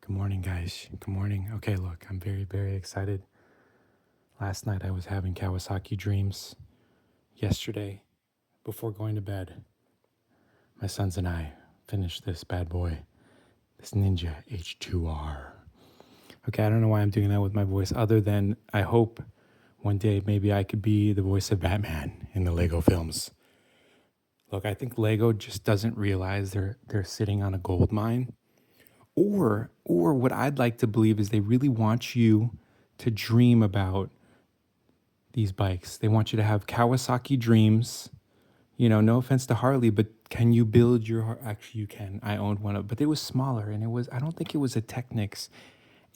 Good morning, guys. Good morning. Okay, look, I'm very, very excited. Last night I was having Kawasaki dreams. Yesterday, before going to bed, my sons and I finished this bad boy, this Ninja H2R. Okay, I don't know why I'm doing that with my voice, other than I hope one day maybe I could be the voice of Batman in the Lego films. Look, I think Lego just doesn't realize they're sitting on a gold mine. Or what I'd like to believe is they really want you to dream about these bikes. They want you to have Kawasaki dreams. You know, no offense to Harley, but can you build your actually you can. I owned one of, but it was smaller and I don't think it was a Technics.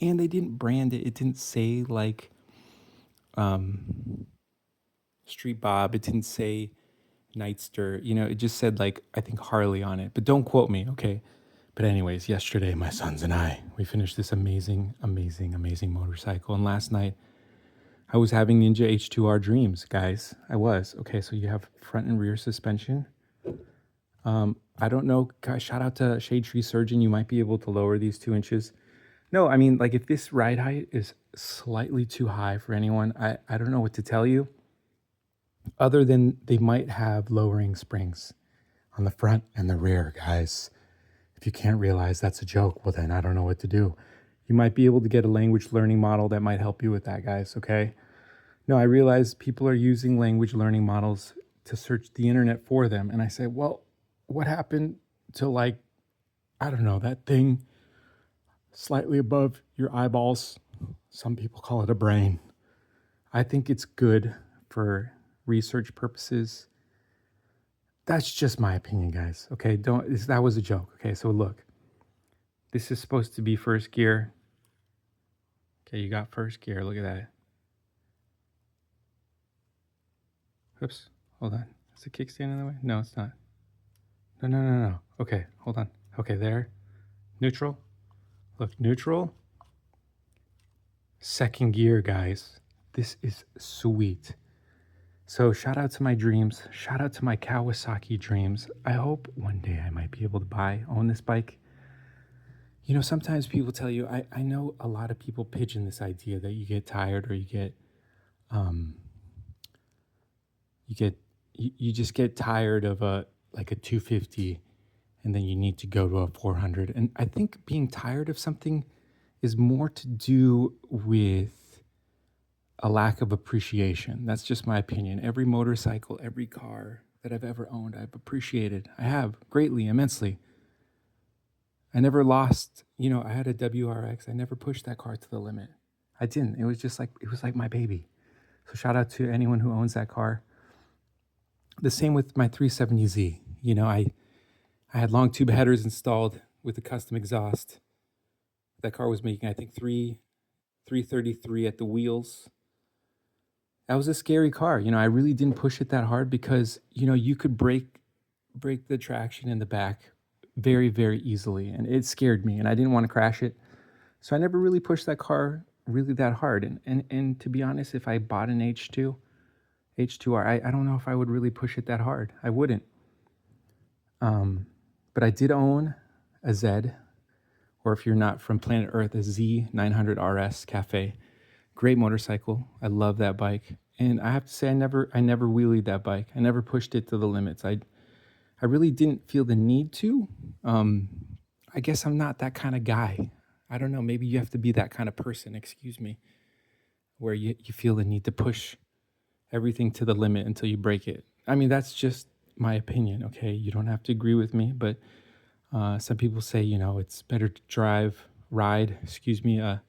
And they didn't brand it. It didn't say like Street Bob. It didn't say Nightster. You know, it just said like I think Harley on it. But don't quote me, okay? But anyways, yesterday my sons and I we finished this amazing, amazing, amazing motorcycle. And last night I was having Ninja H2R dreams, guys. I was. Okay, so you have front and rear suspension. I don't know, guys, shout out to Shade Tree Surgeon. You might be able to lower these 2 inches. No, I mean, like if this ride height is slightly too high for anyone, I don't know what to tell you, other than they might have lowering springs on the front and the rear, guys. If you can't realize that's a joke, well, then I don't know what to do. You might be able to get a language learning model that might help you with that, guys, okay? No, I realize people are using language learning models to search the internet for them. And I say, well, what happened to like, I don't know, that thing slightly above your eyeballs? Some people call it a brain. I think it's good for research purposes. That's just my opinion, guys. Okay, that was a joke. Okay, so look, this is supposed to be first gear. Okay, you got first gear. Look at that. Oops, hold on. Is the kickstand in the way? No, it's not. No. Okay, hold on. Okay, there. Neutral. Look, neutral. Second gear, guys. This is sweet. So shout out to my dreams. Shout out to my Kawasaki dreams. I hope one day I might be able to own this bike. You know, sometimes people tell you, I know a lot of people pigeon this idea that you get tired or you just get tired of like a 250 and then you need to go to a 400. And I think being tired of something is more to do with a lack of appreciation. That's just my opinion. Every motorcycle, every car that I've ever owned, I've appreciated. I have greatly, immensely. I never lost, you know, I had a WRX. I never pushed that car to the limit. I didn't. It was like my baby. So shout out to anyone who owns that car. The same with my 370Z. You know, I had long tube headers installed with a custom exhaust. That car was making, I think, 333 at the wheels. That was a scary car. You know, I really didn't push it that hard because, you know, you could break the traction in the back very, very easily. And it scared me and I didn't want to crash it. So I never really pushed that car really that hard. And to be honest, if I bought an H2R, I don't know if I would really push it that hard. I wouldn't. But I did own a Z, or if you're not from planet Earth, a Z900 RS Cafe. Great motorcycle. I love that bike. And I have to say, I never wheelied that bike. I never pushed it to the limits. I really didn't feel the need to. I guess I'm not that kind of guy. I don't know. Maybe you have to be that kind of person, excuse me, where you feel the need to push everything to the limit until you break it. I mean, that's just my opinion, okay? You don't have to agree with me, but some people say, you know, it's better to ride, excuse me, a